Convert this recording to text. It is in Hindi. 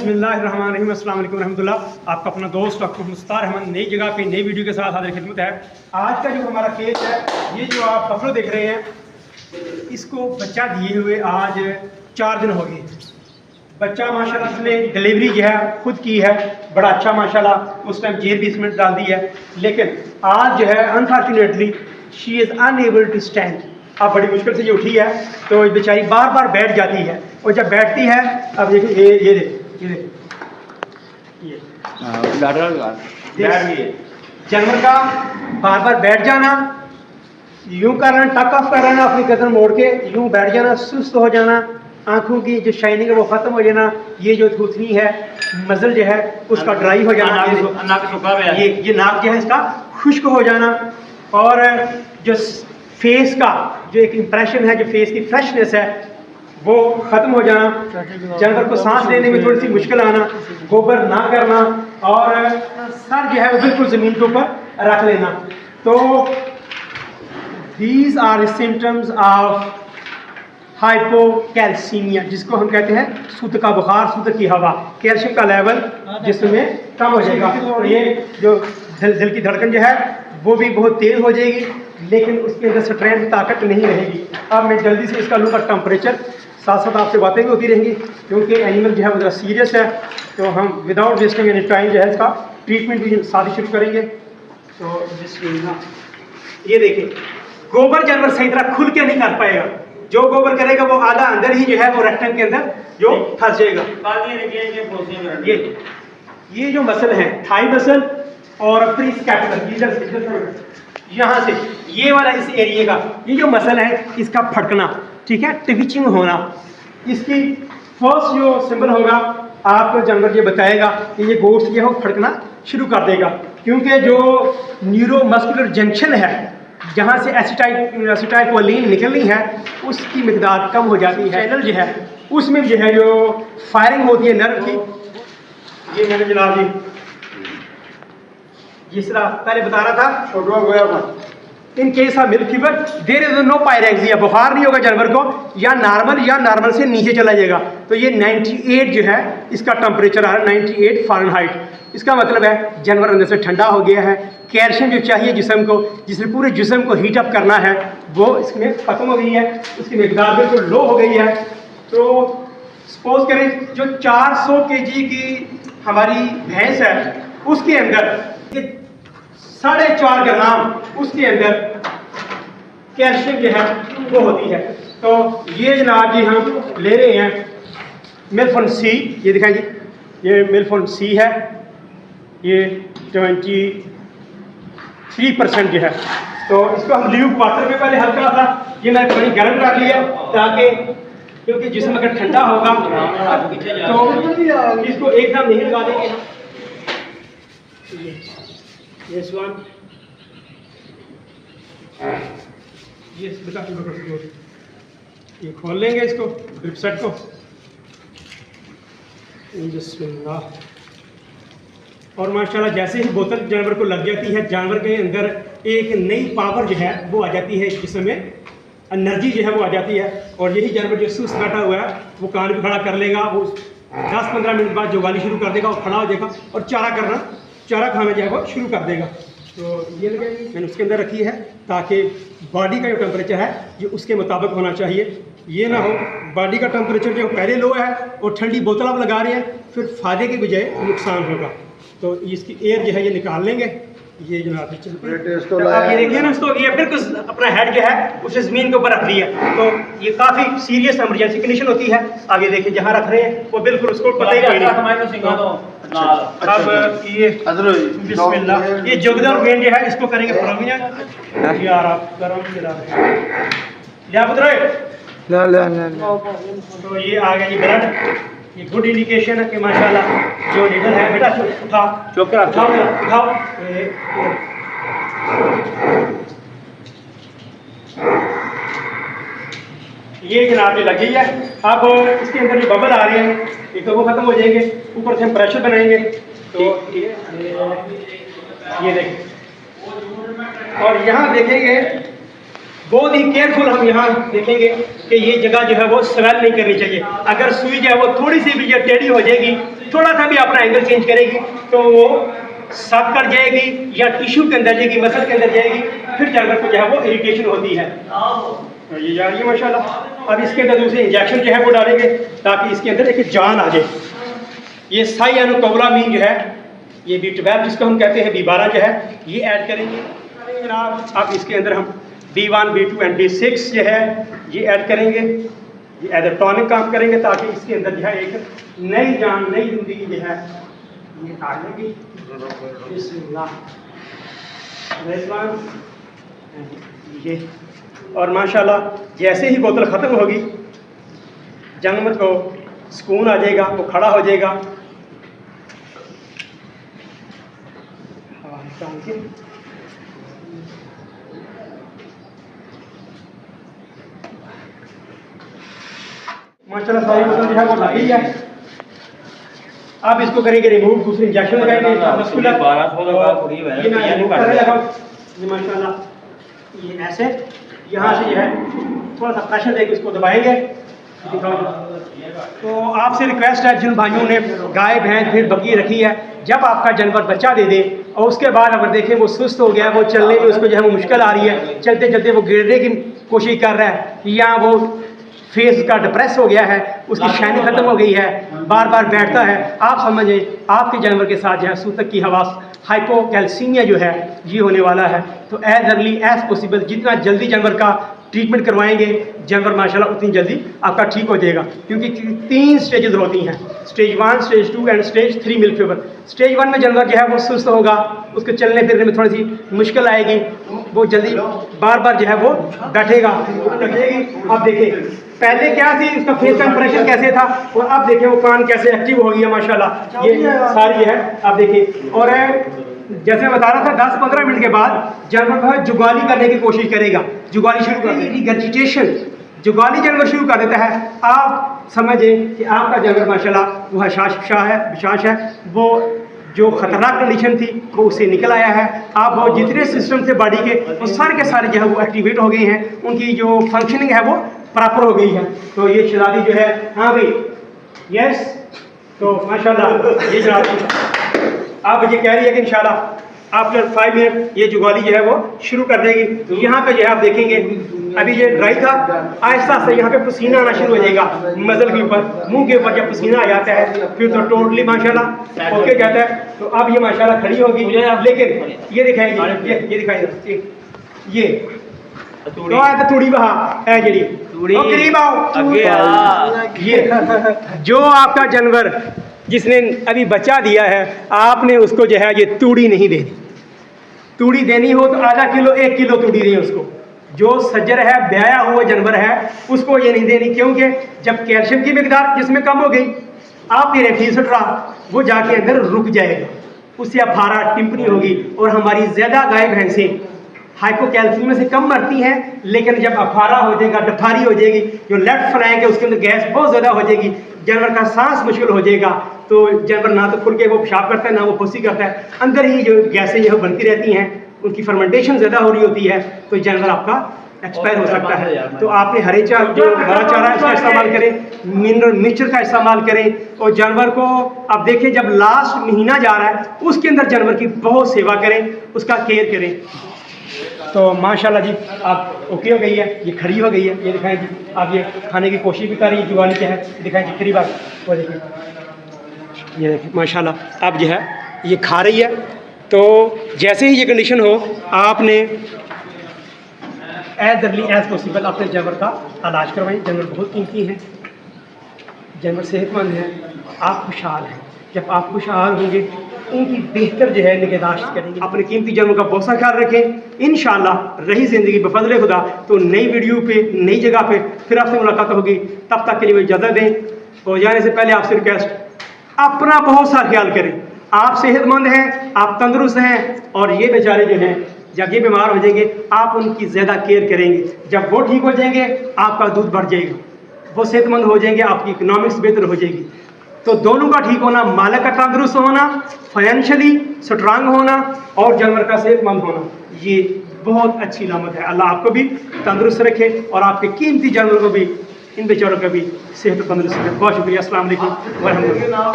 बिस्मिल्लाहिर्रहमानिर्रहीम, अस्सलाम वालेकुम रहमतुल्लाह। आपका अपना दोस्त डॉक्टर मुस्तार अहमद नई जगह पे नई वीडियो के साथ हाजिर खिदमत है। आज का जो हमारा केस है, ये जो आप बफलो देख रहे हैं, इसको बच्चा दिए हुए आज 4 दिन हो गए। बच्चा माशाल्लाह इसने डिलीवरी जो है खुद की है, बड़ा अच्छा माशाल्लाह। उस टाइम जेल भी इसमें डाल दी है, लेकिन आज जो है unfortunately she is unable to stand. अब बड़ी मुश्किल से ये उठी है, तो बेचारी बार बार बैठ जाती है, और जब बैठती है, अब देखिए ये जानवर का बार बार बैठ जाना, यूं करना, टक ऑफ कर लेना, अपनी गर्दन मोड़ के यूं बैठ जाना, सुस्त हो जाना, आंखों की जो शाइनिंग है वो खत्म हो जाना, ये जो थूथनी है, मजल जो है उसका ड्राई हो जाना, ये नाक जो है इसका खुश्क हो जाना, और जो फेस का जो एक इम्प्रेशन है, जो फेस की फ्रेशनेस है वो ख़त्म हो जाना, जानवर को सांस लेने में थोड़ी सी मुश्किल आना, गोबर ना करना, और सर जो है वो बिल्कुल ज़मीन के ऊपर रख लेना। तो these are symptoms of hypocalcaemia, जिसको हम कहते हैं सूत का बुखार, सूत की हवा। कैल्शियम का लेवल जिसमें कम हो जाएगा, तो ये जो दिल की धड़कन जो है वो भी बहुत तेज़ हो जाएगी, लेकिन उसके अंदर स्ट्रेंथ ताकत नहीं रहेगी। अब मैं जल्दी से इसका लूँगा टेम्परेचर, साथ साथ आपसे बातें भी होती रहेंगी, क्योंकि एनिमल जो है वो ज़रा सीरियस है। तो हम विदाउट वेस्टिंग एनी टाइम जो है इसका ट्रीटमेंट भी साथ ही शुरू करेंगे। तो ये देखिए, गोबर जानवर सही तरह खुल के नहीं कर पाएगा। जो गोबर करेगा वो आधा अंदर ही जो है वो रेक्टम के अंदर जो फंस जाएगा। ये जो मसल है, थाई मसल और प्रीस्कैपुलर, यहाँ से ये वाला इस एरिया का ये जो मसल है, इसका फटकना, ठीक है, ट्विचिंग होना, इसकी फर्स्ट जो सिंबल होगा आपको जानवर ये बताएगा कि ये गोश्त जो है वो फटकना शुरू कर देगा, क्योंकि जो न्यूरोमस्कुलर जंक्शन है जहाँ से एसिटाइलकोलिन निकलनी है उसकी मिकदार कम हो जाती है। चैनल जो है उसमें जो है जो फायरिंग होती है नर्व की, ये मैंने जनाब जी जिस तरह पहले बता रहा था, in case of milk fever there is no pyrexia, बुखार नहीं होगा जानवर को, या नॉर्मल से नीचे चला जाएगा। तो ये 98 जो है इसका टेम्परेचर आ रहा है, 98 फ़ारेनहाइट। इसका मतलब है जानवर अंदर से ठंडा हो गया है, कैल्शियम जो चाहिए जिस्म को, जिसने पूरे जिस्म को हीट अप करना है, वो इसमें ख़त्म हो गई है, उसकी मिकदार बिल्कुल लो हो गई है। तो सपोज करें जो 400 kg की हमारी भैंस है, उसके अंदर 4.5 ग्राम उसके अंदर कैल्शियम जो है वो होती है। तो ये जनाब जी हम ले रहे हैं मिल्फोन सी, ये दिखाएं जी, ये मिल्फोन सी है, ये 23% जो है। तो इसको हम ल्यूक वाटर में पहले हल्का सा ये मैंने पानी गर्म कर लिया, ताकि क्योंकि जिस्म अगर ठंडा होगा तो इसको एकदम नहीं लगा देंगे। ये स्वान ये खोल लेंगे इसको, ग्रिप सेट को। और माशाल्लाह जैसे ही बोतल जानवर को लग जाती है, जानवर के अंदर एक नई पावर जो है वो आ जाती है, जिसमें एनर्जी जो है वो आ जाती है। और यही जानवर जो सुस्त बैठा हुआ है वो कान भी खड़ा कर लेगा, वो 10-15 मिनट बाद जो गाली शुरू कर देगा, वो खड़ा हो जाएगा और चारा खाना जो है वो शुरू कर देगा। तो ये मैंने उसके अंदर रखी है, ताकि बॉडी का जो टेम्परेचर है ये उसके मुताबिक होना चाहिए। ये ना हो बॉडी का टेम्परेचर जो पहले लो है और ठंडी बोतल आप लगा रहे हैं, फिर फ़ायदे के बजाय नुकसान होगा। तो इसकी एयर जो है ये निकाल लेंगे। ये जो आप ये देखिए ना, उसको ये बिल्कुल अपना हेड जो है उसे ज़मीन के ऊपर रख रही है। तो ये काफ़ी सीरियस इमरजेंसी कंडीशन होती है। अब ये देखिए जहाँ रख रहे हैं वो बिल्कुल उसको पता ही नहीं। अब ये बिस्मिल्लाह, ये जुगदर वेन जो है इसको करेंगे फ्रॉमिया यार, आप गरम या पुत्र तो ये आ गया ये ब्लड, ये गुड इंडिकेशन है कि माशाल्लाह जो नीडल है, बेटा उठा चुप कर उठाओ। ये जनाब ये लगी है। अब इसके अंदर जो बबल आ रहे हैं ये तो वो खत्म हो जाएंगे, ऊपर से हम प्रेशर बनाएंगे। तो ये देखें, और यहाँ देखेंगे बहुत ही केयरफुल हम यहाँ देखेंगे कि ये जगह जो है वो स्वेल नहीं करनी चाहिए। अगर सुई जो है वो थोड़ी सी भी टेढ़ी हो जाएगी थोड़ा सा भी अपना एंगल चेंज करेगी तो वो सक कर जाएगी या टिश्यू के अंदर जाएगी, मसल के अंदर जाएगी, फिर जानवर को जो है वो इरिटेशन होती है। ये जा रही है माशाल्लाह। अब इसके अंदर दूसरे इंजेक्शन जो है वो डालेंगे ताकि इसके अंदर एक जान आ जाए। ये साइयानुकोबालामीन जो है, ये B12 जिसको हम कहते हैं, B12 जो है, ये ऐड करेंगे जनाब। अब इसके अंदर हम B1, B2 एंड B6 जो है ये ऐड करेंगे। ये एज ए टॉनिक काम करेंगे ताकि इसके अंदर जो है एक नई जान, नई जिंदगी जो है ये आ जाएगी। ये और माशाल्लाह जैसे ही बोतल ख़त्म होगी जानवर को सुकून आ जाएगा, वो खड़ा हो जाएगा। माशाल्लाह सारी बोतल जो है वो लगी है। अब इसको करेंगे रिमूव, दूसरे इंजेक्शन लगाएंगे। ये माशाल्लाह ये ऐसे यहाँ से जो है थोड़ा सा प्रेशर देकर इसको दबाएंगे। तो आपसे रिक्वेस्ट है जिन भाइयों ने गाय, भैंस, फिर बकरी रखी है, जब आपका जानवर बच्चा दे दे और उसके बाद अगर देखें वो सुस्त हो गया, वो चलने में उसको जो है वो मुश्किल आ रही है, चलते चलते वो गिरने की कोशिश कर रहा है या वो फेस का डिप्रेस हो गया है, उसकी शाइनिंग खत्म हो गई है, बार बार बैठता है, आप समझे आपके जानवर के साथ जो है सूतक की हवास, हाइपोकैल्सीमिया जो है ये होने वाला है। तो एज अर्ली एज पॉसिबल जितना जल्दी जानवर का ट्रीटमेंट करवाएंगे जानवर माशाल्लाह उतनी जल्दी आपका ठीक हो जाएगा। क्योंकि 3 स्टेजेस होती हैं, stage 1, stage 2 and stage 3 milk fever. Stage 1 में जानवर जो है वो सुस्त होगा, उसको चलने फिरने में थोड़ी सी मुश्किल आएगी, वो जल्दी बार बार जो है वो बैठेगा। अब देखिए पहले क्या थी, उसका फेस का इंप्रेशन कैसे था और अब देखिए वो कान कैसे एक्टिव हो गई है माशाल्लाह। ये सारी है अब देखिए। और जैसे मैं बता रहा था 10-15 मिनट के बाद जानवर को जुगाली करने की कोशिश करेगा, जुगाली शुरू कर देगी, रिगर्जिटेशन, जुगाली जानवर शुरू कर देता है। आप समझें कि आपका जानवर माशाल्लाह वो विशाश है, वो जो खतरनाक कंडीशन थी वो उससे निकल आया है। आप वो जितने सिस्टम थे बॉडी के वो सारे के सारे जो है वो एक्टिवेट हो गए हैं, उनकी जो फंक्शनिंग है वो प्रॉपर हो गई है। तो ये शराबी जो है, हाँ भाई यस, तो माशाल्लाह ये जनाब आप ये कह रही है कि इंशाल्लाह आफ्टर 5 मिनट ये जुगाली जो है वो शुरू कर देगी। यहाँ पे जो है आप देखेंगे अभी ये ड्राई था, आहिस्ता से यहाँ पे पसीना आना शुरू हो जाएगा, मसल के ऊपर, मुंह के ऊपर जब पसीना आ जाता है फिर तो टोटली माशाल्लाह ओके जाता है। तो अब ये माशाल्लाह खड़ी होगी, लेकिन ये दिखाएंगे, ये दिखाएंगे ये तो थोड़ी बहा है जड़ी करीब आओ। ये जो आपका जानवर जिसने अभी बच्चा दिया है, आपने उसको जो है ये तूड़ी नहीं देनी। तूड़ी देनी हो तो आधा किलो 1 किलो तूड़ी दें उसको। जो सज्जर है, ब्याया हुआ जानवर है, उसको ये नहीं देनी, क्योंकि जब कैल्शियम की मिकदार जिसमें कम हो गई, आप ये रेफी सट रहा, वो जाके अंदर रुक जाएगा, उससे अफारा टिम्पनी होगी। और हमारी ज़्यादा गाय भैंसें हाइपोकैल्सीमिया से कम मरती हैं, लेकिन जब अफारा हो जाएगा, डफारी हो जाएगी, जो लेफ्ट फ्लैंक है उसके अंदर गैस बहुत ज़्यादा हो जाएगी, जानवर का सांस मुश्किल हो जाएगा। तो जानवर ना तो खुल के वो पेशाब करता है, ना वो फुंसी करता है, अंदर ही जो गैसें जो बनती रहती हैं, उनकी फर्मेंटेशन ज़्यादा हो रही होती है, तो जानवर आपका एक्सपायर हो सकता है। तो आपने हरे चारा, जो हरा चारा है उसका इस्तेमाल करें, मिनरल मिक्सचर का इस्तेमाल करें। और जानवर को आप देखें जब लास्ट महीना जा रहा है उसके अंदर जानवर की बहुत सेवा करें, उसका केयर करें। तो माशाल्लाह जी आप ओके हो गई है, ये खड़ी हो गई है, ये दिखाएं जी। आप ये खाने की कोशिश भी कर रही है, जुगाली क्या है दिखाएं जी, करीब वो देखिए, ये देखिए माशाल्लाह अब जो है ये खा रही है। तो जैसे ही ये कंडीशन हो आपने एज अर्ली एज पॉसिबल अपने जानवर का इलाज करवाएं। जानवर बहुत कीमती हैं, जानवर सेहतमंद है, आप खुशहाल हैं। जब आप खुशहाल होंगे उनकी बेहतर जो है निगहदाश्त करेंगे। अपने कीमती जानवर का बहुत सा ख्याल रखें। इंशाल्लाह रही ज़िंदगी बफज़ल खुदा तो नई वीडियो पे, नई जगह पे फिर आपसे मुलाकात होगी। तब तक के लिए इजाज़त दें। और जाने से पहले आपसे रिक्वेस्ट, अपना बहुत सा ख्याल करें। आप सेहतमंद हैं, आप तंदुरुस्त हैं, और ये बेचारे जो हैं जब ये बीमार हो जाएंगे आप उनकी ज़्यादा केयर करेंगे। जब वो ठीक हो जाएंगे आपका दूध बढ़ जाएगा, वो सेहतमंद हो जाएंगे, आपकी इकोनॉमिक्स बेहतर हो जाएगी। तो दोनों का ठीक होना, मालिक का तंदुरुस्त होना, फाइनेंशियली स्ट्रांग होना और जानवर का सेहतमंद होना, ये बहुत अच्छी लामत है। अल्लाह आपको भी तंदुरुस्त रखे और आपके कीमती जानवर को भी, इन बेचारों का भी सेहत तंदुरुस्त रखे। बहुत शुक्रिया। अस्सलाम वालेकुम व रहमतुल्लाह।